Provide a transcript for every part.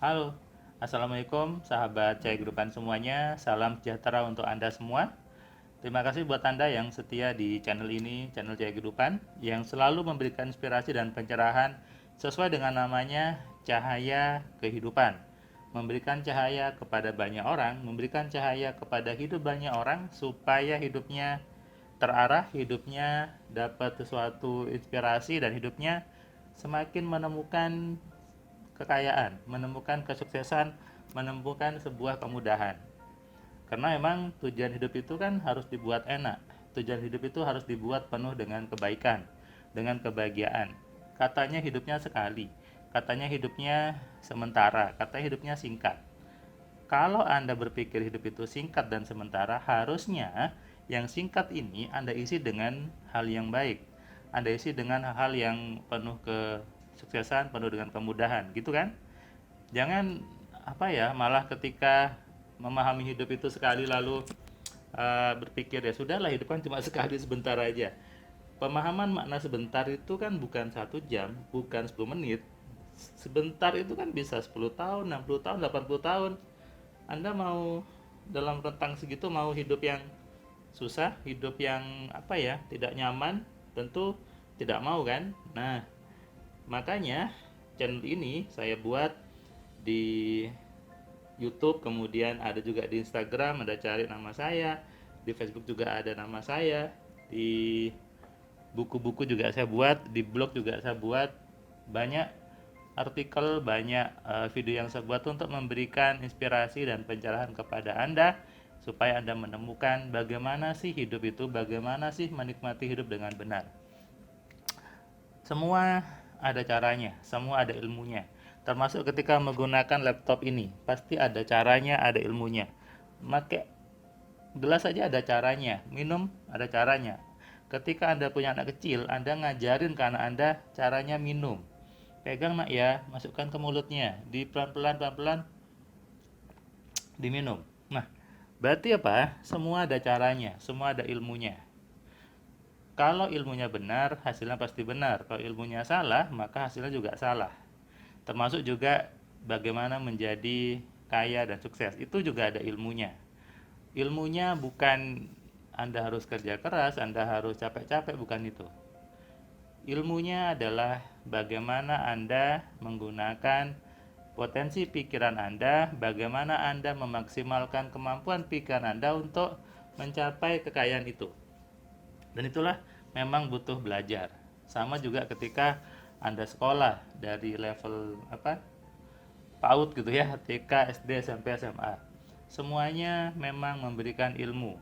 Halo, Assalamualaikum sahabat Cahaya Kehidupan semuanya. Salam sejahtera untuk Anda semua. Terima kasih buat Anda yang setia di channel ini, channel Cahaya Kehidupan, yang selalu memberikan inspirasi dan pencerahan sesuai dengan namanya Cahaya Kehidupan. Memberikan cahaya kepada banyak orang, memberikan cahaya kepada hidup banyak orang supaya hidupnya terarah, hidupnya dapat sesuatu inspirasi dan hidupnya semakin menemukan kekayaan, menemukan kesuksesan, menemukan sebuah kemudahan. Karena memang tujuan hidup itu kan harus dibuat enak. Tujuan hidup itu harus dibuat penuh dengan kebaikan, dengan kebahagiaan. Katanya hidupnya sekali, katanya hidupnya sementara, katanya hidupnya singkat. Kalau Anda berpikir hidup itu singkat dan sementara, harusnya yang singkat ini Anda isi dengan hal yang baik. Anda isi dengan hal-hal yang penuh kesuksesan, penuh dengan kemudahan, gitu kan? Jangan malah ketika memahami hidup itu sekali lalu berpikir ya sudahlah hidup kan cuma sekali sebentar aja. Pemahaman makna sebentar itu kan bukan 1 jam, bukan 10 menit. Sebentar itu kan bisa 10 tahun, 60 tahun, 80 tahun. Anda mau dalam rentang segitu mau hidup yang susah, hidup yang tidak nyaman, tentu tidak mau kan? Nah, makanya channel ini saya buat di YouTube, kemudian ada juga di Instagram, ada cari nama saya, di Facebook juga ada nama saya, di buku-buku juga saya buat, di blog juga saya buat, banyak artikel, banyak video yang saya buat untuk memberikan inspirasi dan pencerahan kepada Anda supaya Anda menemukan bagaimana sih hidup itu, bagaimana sih menikmati hidup dengan benar. Semua ada caranya, semua ada ilmunya. Termasuk ketika menggunakan laptop ini, pasti ada caranya, ada ilmunya. Pakai gelas saja ada caranya, minum ada caranya. Ketika Anda punya anak kecil, Anda ngajarin ke anak Anda caranya minum. Pegang nak ya, masukkan ke mulutnya, di pelan-pelan pelan-pelan diminum. Nah, berarti apa? Semua ada caranya, semua ada ilmunya. Kalau ilmunya benar, hasilnya pasti benar. Kalau ilmunya salah, maka hasilnya juga salah. Termasuk juga bagaimana menjadi kaya dan sukses. Itu juga ada ilmunya. Ilmunya bukan Anda harus kerja keras, Anda harus capek-capek, bukan itu. Ilmunya adalah bagaimana Anda menggunakan potensi pikiran Anda, bagaimana Anda memaksimalkan kemampuan pikiran Anda untuk mencapai kekayaan itu. Dan itulah memang butuh belajar. Sama juga ketika Anda sekolah dari level PAUD gitu ya, TK, SD, SMP, SMA. Semuanya memang memberikan ilmu.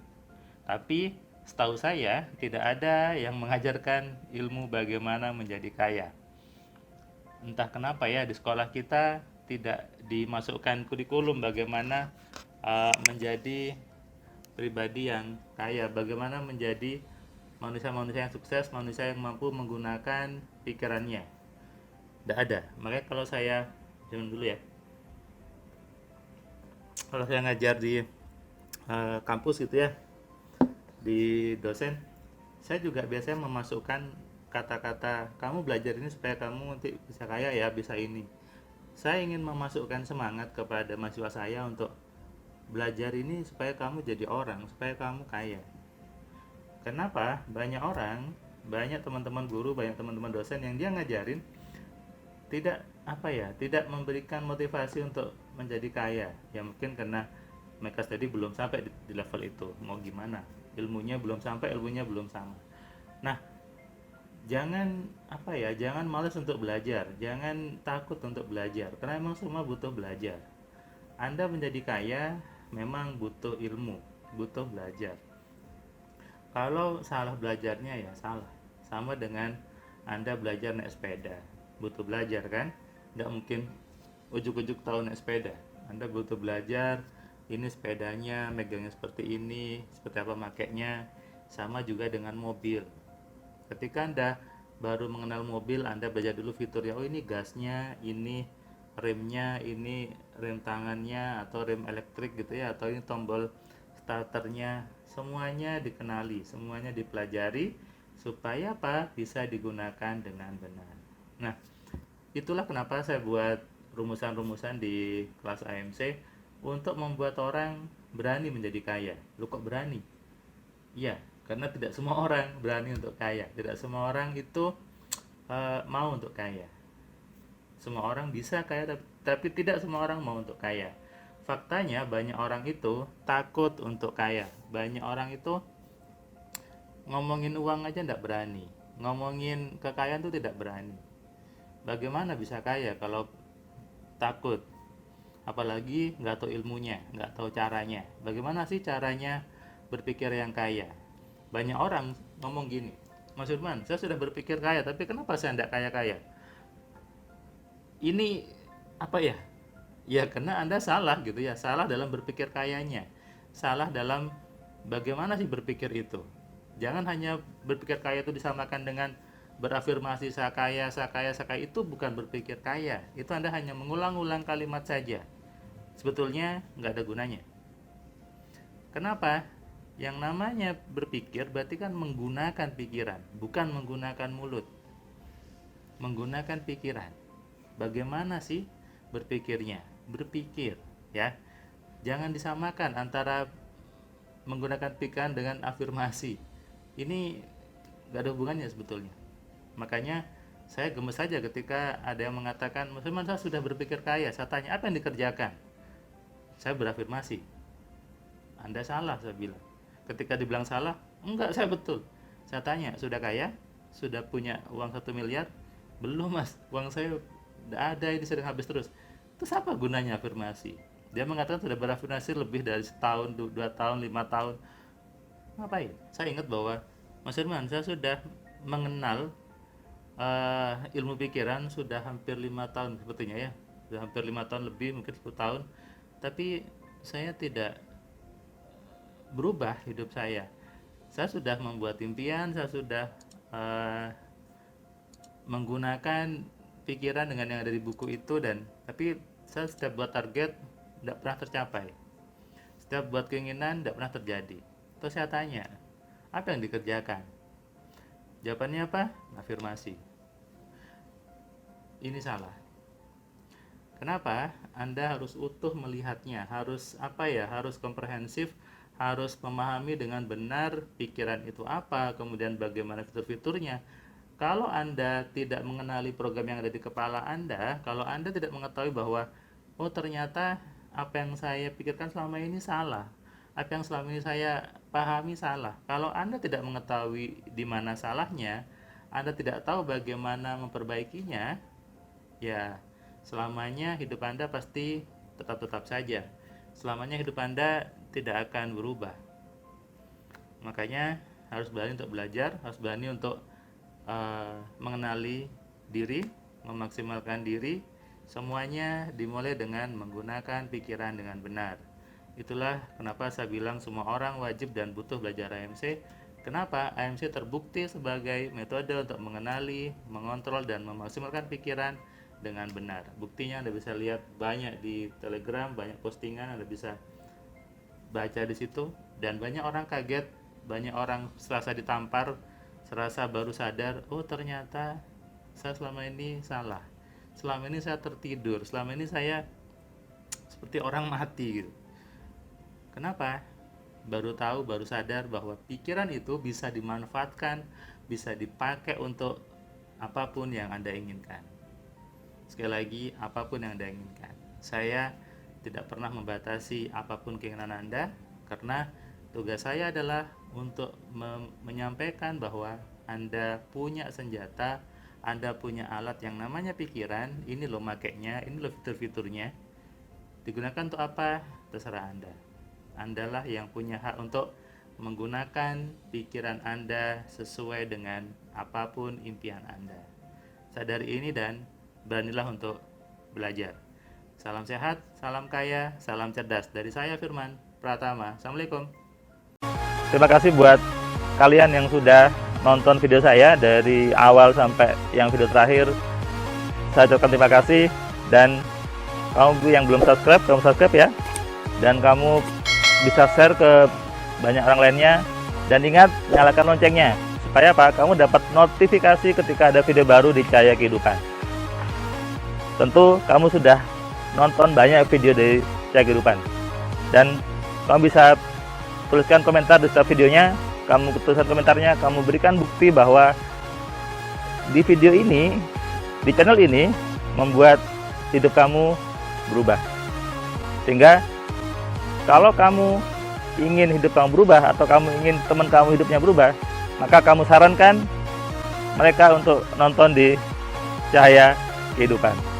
Tapi setahu saya tidak ada yang mengajarkan ilmu bagaimana menjadi kaya. Entah kenapa ya di sekolah kita tidak dimasukkan kurikulum bagaimana menjadi pribadi yang kaya, bagaimana menjadi manusia-manusia yang sukses, manusia yang mampu menggunakan pikirannya. Tidak ada. Makanya kalau saya jangan dulu ya. Kalau saya ngajar di kampus gitu ya, di dosen, saya juga biasanya memasukkan kata-kata kamu belajar ini supaya kamu nanti bisa kaya ya, bisa ini. Saya ingin memasukkan semangat kepada mahasiswa saya untuk belajar ini supaya kamu jadi orang, supaya kamu kaya. Kenapa? Banyak orang, banyak teman-teman guru, banyak teman-teman dosen yang dia ngajarin tidak tidak memberikan motivasi untuk menjadi kaya. Ya mungkin karena mereka tadi belum sampai di level itu. Mau gimana? Ilmunya belum sampai, ilmunya belum sama. Nah, jangan jangan malas untuk belajar, jangan takut untuk belajar karena memang semua butuh belajar. Anda menjadi kaya memang butuh ilmu, butuh belajar. Kalau salah belajarnya ya salah. Sama dengan Anda belajar naik sepeda, butuh belajar kan? Nggak mungkin ujuk-ujuk tahu naik sepeda. Anda butuh belajar, ini sepedanya megangnya seperti ini, seperti apa makainya. Sama juga dengan mobil. Ketika Anda baru mengenal mobil, Anda belajar dulu fiturnya. Oh, ini gasnya, ini remnya, ini rem tangannya atau rem elektrik gitu ya, atau ini tombol starternya. Semuanya dikenali, semuanya dipelajari supaya bisa digunakan dengan benar. Nah, itulah kenapa saya buat rumusan-rumusan di kelas AMC untuk membuat orang berani menjadi kaya. Lu kok berani? Iya, karena tidak semua orang berani untuk kaya. Tidak semua orang itu mau untuk kaya. Semua orang bisa kaya, tapi tidak semua orang mau untuk kaya. Faktanya banyak orang itu takut untuk kaya. Banyak orang itu ngomongin uang aja tidak berani. Ngomongin kekayaan itu tidak berani. Bagaimana bisa kaya kalau takut? Apalagi nggak tahu ilmunya, nggak tahu caranya. Bagaimana sih caranya berpikir yang kaya? Banyak orang ngomong gini, Mas Firman, saya sudah berpikir kaya, tapi kenapa saya tidak kaya-kaya? Ini apa ya? Ya karena Anda salah gitu ya, salah dalam berpikir kayanya. Salah dalam bagaimana sih berpikir itu. Jangan hanya berpikir kaya itu disamakan dengan berafirmasi saya kaya, saya kaya, saya kaya. Itu bukan berpikir kaya. Itu Anda hanya mengulang-ulang kalimat saja. Sebetulnya nggak ada gunanya. Kenapa? Yang namanya berpikir berarti kan menggunakan pikiran, bukan menggunakan mulut. Menggunakan pikiran. Bagaimana sih berpikirnya? Berpikir, ya. Jangan disamakan antara menggunakan pikiran dengan afirmasi. Ini nggak ada hubungannya sebetulnya. Makanya saya gemes saja ketika ada yang mengatakan, Mas Firman, saya sudah berpikir kaya. Saya tanya, apa yang dikerjakan? Saya berafirmasi. Anda salah, saya bilang. Ketika dibilang salah, enggak, saya betul. Saya tanya, sudah kaya? Sudah punya uang 1 miliar? Belum, Mas, uang saya tidak ada, ini sering habis terus. Terus apa gunanya afirmasi? Dia mengatakan sudah berafirmasi lebih dari setahun, 2 tahun, 5 tahun. Ngapain? Saya ingat bahwa, Mas Firman, saya sudah mengenal ilmu pikiran sudah hampir 5 tahun sepertinya ya. Sudah hampir 5 tahun lebih, mungkin 10 tahun. Tapi saya tidak berubah hidup saya. Saya sudah membuat impian, saya sudah menggunakan pikiran dengan yang ada di buku itu, dan tapi saya setiap buat target tidak pernah tercapai. Setiap buat keinginan tidak pernah terjadi. Terus saya tanya, apa yang dikerjakan? Jawabannya apa? Afirmasi. Ini salah. Kenapa? Anda harus utuh melihatnya, harus harus komprehensif, harus memahami dengan benar pikiran itu apa, kemudian bagaimana fitur-fiturnya. Kalau Anda tidak mengenali program yang ada di kepala Anda, kalau Anda tidak mengetahui bahwa oh ternyata apa yang saya pikirkan selama ini salah, apa yang selama ini saya pahami salah. Kalau Anda tidak mengetahui di mana salahnya, Anda tidak tahu bagaimana memperbaikinya, ya selamanya hidup Anda pasti tetap-tetap saja. Selamanya hidup Anda tidak akan berubah. Makanya harus berani untuk belajar, harus berani untuk mengenali diri, memaksimalkan diri. Semuanya dimulai dengan menggunakan pikiran dengan benar. Itulah kenapa saya bilang semua orang wajib dan butuh belajar AMC. Kenapa? AMC terbukti sebagai metode untuk mengenali, mengontrol, dan memaksimalkan pikiran dengan benar. Buktinya Anda bisa lihat banyak di Telegram, banyak postingan, Anda bisa baca di situ, dan banyak orang kaget, banyak orang serasa ditampar, serasa baru sadar, oh ternyata saya selama ini salah, selama ini saya tertidur, selama ini saya seperti orang mati gitu. Kenapa? Baru tahu, baru sadar bahwa pikiran itu bisa dimanfaatkan, bisa dipakai untuk apapun yang Anda inginkan. Sekali lagi, apapun yang Anda inginkan. Saya tidak pernah membatasi apapun keinginan Anda, karena tugas saya adalah untuk menyampaikan bahwa Anda punya senjata, Anda punya alat yang namanya pikiran. Ini loh makainya, ini loh fitur-fiturnya. Digunakan untuk apa? Terserah Anda. Andalah yang punya hak untuk menggunakan pikiran Anda sesuai dengan apapun impian Anda. Sadari ini dan beranilah untuk belajar. Salam sehat, salam kaya, salam cerdas. Dari saya Firman Pratama. Assalamualaikum. Terima kasih buat kalian yang sudah nonton video saya dari awal sampai yang video terakhir. Saya ucapkan terima kasih, dan kamu yang belum subscribe, kamu subscribe ya. Dan kamu bisa share ke banyak orang lainnya, dan ingat nyalakan loncengnya supaya apa? Kamu dapat notifikasi ketika ada video baru di Cahaya Kehidupan. tentu kamu sudah nonton banyak video dari Cahaya Kehidupan, dan kamu bisa tuliskan komentar di setiap videonya. Kamu tuliskan komentarnya, kamu berikan bukti bahwa di video ini, di channel ini membuat hidup kamu berubah. Sehingga kalau kamu ingin hidup kamu berubah, atau kamu ingin teman kamu hidupnya berubah, maka kamu sarankan mereka untuk nonton di Cahaya Kehidupan.